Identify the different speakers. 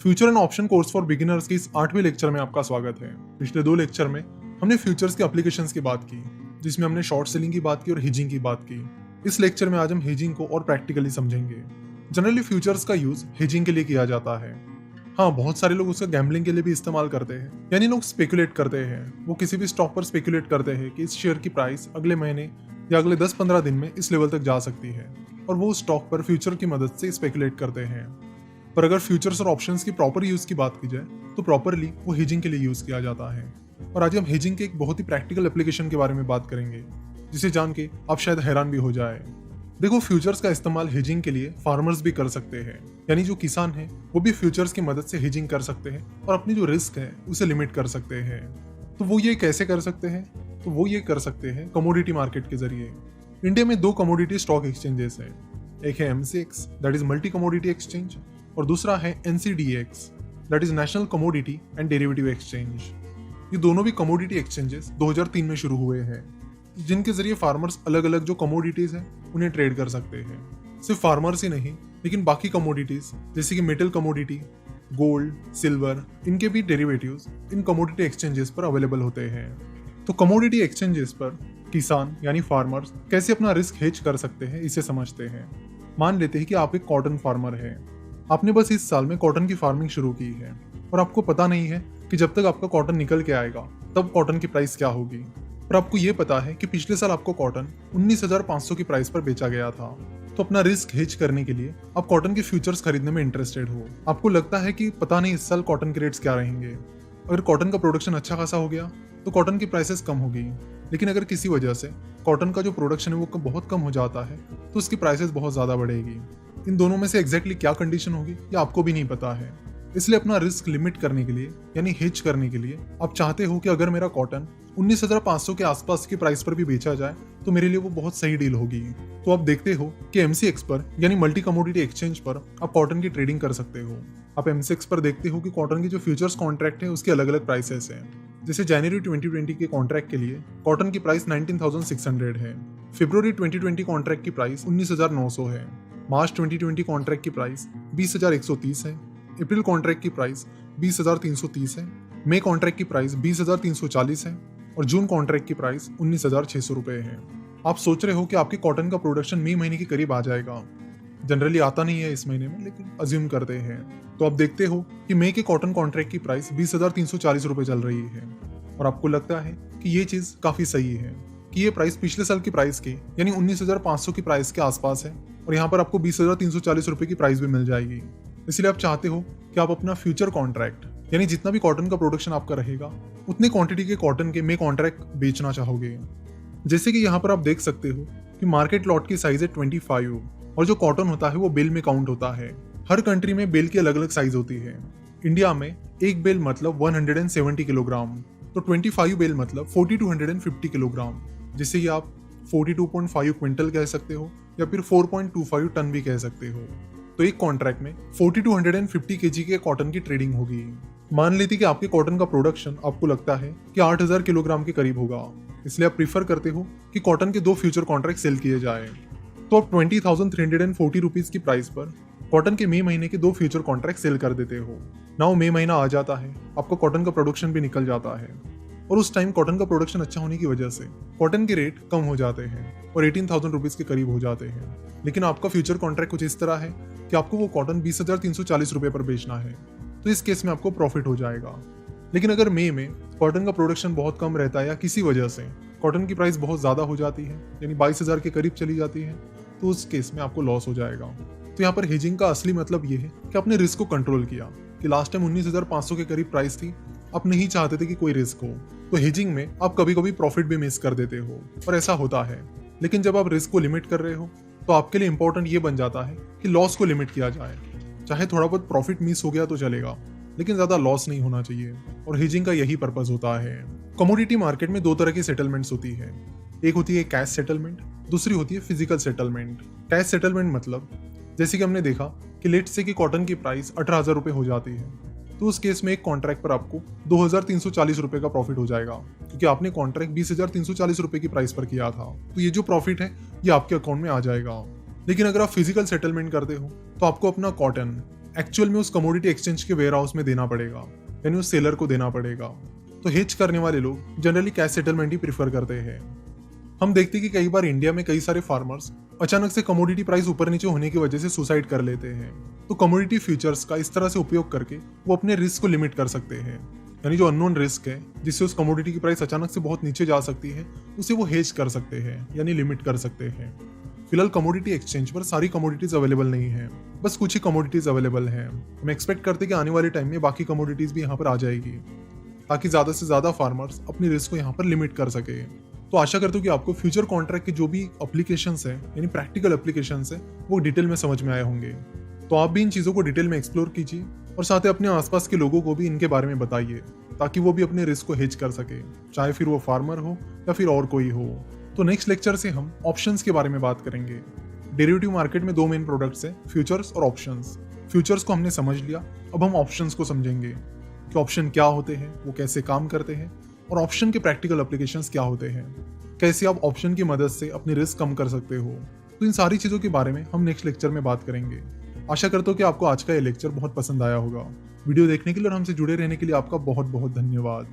Speaker 1: Future and option course for beginners के इस 8वें lecture में आपका स्वागत है। पिछले 2 लेक्चर में हमने फ्यूचर्स के एप्लीकेशंस की बात की, जिसमें हमने शॉर्ट सेलिंग की बात की और हेजिंग की बात की। इस लेक्चर में आज हम हेजिंग को और प्रैक्टिकली समझेंगे। जनरली फ्यूचर्स का यूज हेजिंग के लिए किया जाता है। हाँ, बहुत सारे लोग उसका गैम्बलिंग के लिए भी इस्तेमाल करते हैं, यानी लोग स्पेकुलेट करते हैं। वो किसी भी स्टॉक पर स्पेकुलेट करते हैं कि इस शेयर की प्राइस अगले महीने या अगले 10-15 दिन में इस लेवल तक जा सकती है, और वो स्टॉक पर फ्यूचर की मदद से स्पेकुलेट करते हैं। पर अगर फ्यूचर्स और ऑप्शंस की प्रॉपर यूज की बात की जाए तो प्रॉपरली वो हेजिंग के लिए यूज किया जाता है। और आज हम हेजिंग के एक बहुत ही प्रैक्टिकल एप्लीकेशन के बारे में बात करेंगे, जिसे जान के आप शायद हैरान भी हो जाए। देखो, फ्यूचर्स का इस्तेमाल हेजिंग के लिए फार्मर्स भी कर सकते हैं, यानी जो किसान हैं वो भी फ्यूचर्स की मदद से हेजिंग कर सकते हैं और अपनी जो रिस्क है उसे लिमिट कर सकते हैं। तो वो ये कैसे कर सकते हैं? तो वो ये कर सकते हैं कमोडिटी मार्केट के जरिए। इंडिया में 2 कमोडिटी स्टॉक एक्सचेंजेस हैं। एक है MCX, that is multi commodity exchange, और दूसरा है NCDEX, that is national commodity and derivative exchange. ये दोनों भी कमोडिटी एक्सचेंजेस 2003 में शुरू हुए हैं, जिनके जरिए फार्मर्स अलग अलग जो कमोडिटीज हैं उन्हें ट्रेड कर सकते हैं। सिर्फ फार्मर्स ही नहीं, लेकिन बाकी कमोडिटीज जैसे कि मेटल कमोडिटी, गोल्ड, सिल्वर, इनके भी डेरिवेटिव्स इन कमोडिटी एक्सचेंजेस पर अवेलेबल होते हैं। तो कमोडिटी एक्सचेंजेस पर किसान यानी फार्मर्स कैसे अपना रिस्क हेज कर सकते हैं, इसे समझते हैं। मान लेते हैं कि आप एक कॉटन फार्मर है। आपने बस इस साल में कॉटन की फार्मिंग शुरू की है और आपको पता नहीं है कि जब तक आपका कॉटन निकल के आएगा तब कॉटन की प्राइस क्या होगी। पर आपको ये पता है कि पिछले साल आपको कॉटन 19,500 की प्राइस पर बेचा गया था। तो अपना रिस्क हेज करने के लिए आप कॉटन के फ्यूचर्स खरीदने में इंटरेस्टेड हो। आपको लगता है कि पता नहीं इस साल कॉटन के रेट्स क्या रहेंगे। अगर कॉटन का प्रोडक्शन अच्छा खासा हो गया तो कॉटन की प्राइसेस कम होगी, लेकिन अगर किसी वजह से कॉटन का जो प्रोडक्शन है वो बहुत कम हो जाता है तो उसकी प्राइसेस बहुत ज्यादा बढ़ेगी। इन दोनों में से एग्जैक्टली क्या कंडीशन होगी ये आपको भी नहीं पता है। इसलिए अपना रिस्क लिमिट करने के लिए यानी हेज करने के लिए आप चाहते हो कि अगर मेरा कॉटन 19,500 के आसपास की प्राइस पर भी बेचा जाए तो मेरे लिए वो बहुत सही डील होगी। तो आप देखते हो कि MCX पर यानी मल्टी कमोडिटी एक्सचेंज पर आप कॉटन की ट्रेडिंग कर सकते हो। आप MCX पर देखते हो कि कॉटन की जो फ्यूचर्स कॉन्ट्रैक्ट है उसके अलग अलग प्राइसेस हैं। जैसे जनवरी 2020 के कॉन्ट्रैक्ट के लिए कॉटन की प्राइस 19,600 है, फरवरी 2020 कॉन्ट्रैक्ट की प्राइस 19,900 है, मार्च 2020 कॉन्ट्रैक्ट की प्राइस 20,130 है, अप्रैल कॉन्ट्रैक्ट की प्राइस 20,330 है, मई कॉन्ट्रैक्ट की प्राइस 20,340 है और जून कॉन्ट्रैक्ट की प्राइस 19,600 रुपए है। आप सोच रहे हो कि आपके कॉटन का प्रोडक्शन मई महीने के करीब आ जाएगा। जनरली आता नहीं है इस महीने में, लेकिन अज्यूम करते हैं। तो आप देखते हो कि मई के कॉटन कॉन्ट्रैक्ट की प्राइस 20,340 रुपए चल रही है और आपको लगता है कि ये चीज काफी सही है कि ये प्राइस पिछले साल की प्राइस की यानी 19,500 की प्राइस के आसपास है और यहाँ पर आपको 20,340 रुपए की प्राइस भी मिल जाएगी। इसलिए आप चाहते हो कि आप अपना फ्यूचर कॉन्ट्रैक्ट यानी जितना भी कॉटन का प्रोडक्शन आपका रहेगा उतनी क्वांटिटी के कॉटन के मई कॉन्ट्रैक्ट बेचना चाहोगे। जैसे कि यहाँ पर आप देख सकते हो कि मार्केट लॉट की साइज है 25 और जो कॉटन होता है वो बेल में काउंट होता है। हर कंट्री में बेल की अलग अलग साइज होती है। इंडिया में एक बेल मतलब 170 किलोग्राम, तो 25 बेल मतलब 40 to 150 किलोग्राम, जिसे आप 42.5 क्विंटल कह सकते हो या फिर 4.25 टन भी कह सकते हो। तो एक कॉन्ट्रैक्ट में 40 to 150 केजी के कॉटन की ट्रेडिंग होगी। मान लेते कि आपके कॉटन का प्रोडक्शन आपको लगता है कि 8,000 किलोग्राम के करीब होगा, इसलिए आप प्रीफर करते हो कि कॉटन के 2 फ्यूचर कॉन्ट्रैक्ट सेल किए जाए। तो आप 20,340 रुपीज की प्राइस पर कॉटन के मई महीने के 2 फ्यूचर कॉन्ट्रैक्ट सेल कर देते हो। नाउ मई महीना आ जाता है, आपका कॉटन का प्रोडक्शन भी निकल जाता है और उस टाइम कॉटन का प्रोडक्शन अच्छा होने की वजह से कॉटन के रेट कम हो जाते हैं और 18,000 रुपीज के करीब हो जाते हैं। लेकिन आपका फ्यूचर कॉन्ट्रैक्ट कुछ इस तरह है कि आपको वो कॉटन 20,340 रुपए पर बेचना है, तो इस केस में आपको प्रॉफिट हो जाएगा। लेकिन अगर मई में कॉटन का प्रोडक्शन बहुत कम रहता है या किसी वजह से कॉटन की प्राइस बहुत ज्यादा हो जाती है यानी 22,000 के करीब चली जाती है, तो उस केस में आपको लॉस हो जाएगा। तो यहाँ पर हेजिंग का असली मतलब ये है कि आपने रिस्क को कंट्रोल किया कि लास्ट टाइम 19,500 के करीब प्राइस थी, आप नहीं चाहते थे कि कोई रिस्क हो, तो हेजिंग में आप कभी कभी प्रॉफिट भी मिस कर देते हो और ऐसा होता है। लेकिन जब आप रिस्क को लिमिट कर रहे हो तो आपके लिए इंपॉर्टेंट ये बन जाता है कि लॉस को लिमिट किया जाए। चाहे थोड़ा बहुत प्रॉफिट मिस हो गया तो चलेगा, लेकिन ज्यादा लॉस नहीं होना चाहिए, और हेजिंग का यही पर्पस होता है। कमोडिटी मार्केट में 2 तरह की सेटलमेंट्स होती है। एक होती है कैश सेटलमेंट, दूसरी होती है फिजिकल सेटलमेंट। कैश सेटलमेंट मतलब जैसे कि हमने देखा कि लेट से कि कॉटन की प्राइस 18,000 रुपए हो जाती है, तो उस केस में एक कॉन्ट्रैक्ट पर आपको 2,340 रुपए का प्रॉफिट हो जाएगा, क्योंकि आपने कॉन्ट्रैक्ट 20,340 रुपए की प्राइस पर किया था। तो ये जो प्रॉफिट है ये आपके अकाउंट में आ जाएगा। लेकिन अगर आप फिजिकल सेटलमेंट करते हो तो आपको अपना कॉटन एक्चुअल में उस कमोडिटी एक्सचेंज के वेयर हाउस में देना पड़ेगा, यानी उस सेलर को देना पड़ेगा। तो हेज करने वाले लोग जनरली कैश सेटलमेंट ही प्रीफर करते हैं। हम देखते हैं कि कई बार इंडिया में कई सारे फार्मर्स अचानक से कमोडिटी प्राइस ऊपर नीचे होने की वजह से सुसाइड कर लेते हैं। तो कमोडिटी फ्यूचर्स का इस तरह से उपयोग करके वो अपने रिस्क को लिमिट कर सकते हैं, यानी जो अननोन रिस्क है जिससे उस कमोडिटी की प्राइस अचानक से बहुत नीचे जा सकती है, उसे वो हेज कर सकते हैं, यानी लिमिट कर सकते हैं। फिलहाल कमोडिटी एक्सचेंज पर सारी कमोडिटीज अवेलेबल नहीं है, बस कुछ ही कमोडिटीज अवेलेबल हैं। हम एक्सपेक्ट करते हैं कि आने वाले टाइम में बाकी कमोडिटीज भी यहाँ पर आ जाएगी, ताकि ज्यादा से ज्यादा फार्मर्स अपनी रिस्क को यहाँ पर लिमिट कर सके। तो आशा करता हूँ कि आपको फ्यूचर कॉन्ट्रैक्ट के जो भी एप्लीकेशंस हैं, यानी प्रैक्टिकल एप्लीकेशंस हैं, वो डिटेल में समझ में आए होंगे। तो आप भी इन चीज़ों को डिटेल में एक्सप्लोर कीजिए और साथ ही अपने आसपास के लोगों को भी इनके बारे में बताइए, ताकि वो भी अपने रिस्क को हेज कर सके, चाहे फिर वो फार्मर हो या फिर और कोई हो। तो नेक्स्ट लेक्चर से हम ऑप्शंस के बारे में बात करेंगे। डेरिवेटिव मार्केट में दो मेन प्रोडक्ट्स हैं, फ्यूचर्स और ऑप्शंस। फ्यूचर्स को हमने समझ लिया, अब हम ऑप्शंस को समझेंगे कि ऑप्शन क्या होते हैं, वो कैसे काम करते हैं, और ऑप्शन के प्रैक्टिकल एप्लीकेशंस क्या होते हैं, कैसे आप ऑप्शन की मदद से अपनी रिस्क कम कर सकते हो। तो इन सारी चीज़ों के बारे में हम नेक्स्ट लेक्चर में बात करेंगे। आशा करता हूँ कि आपको आज का ये लेक्चर बहुत पसंद आया होगा। वीडियो देखने के लिए और हमसे जुड़े रहने के लिए आपका बहुत बहुत धन्यवाद।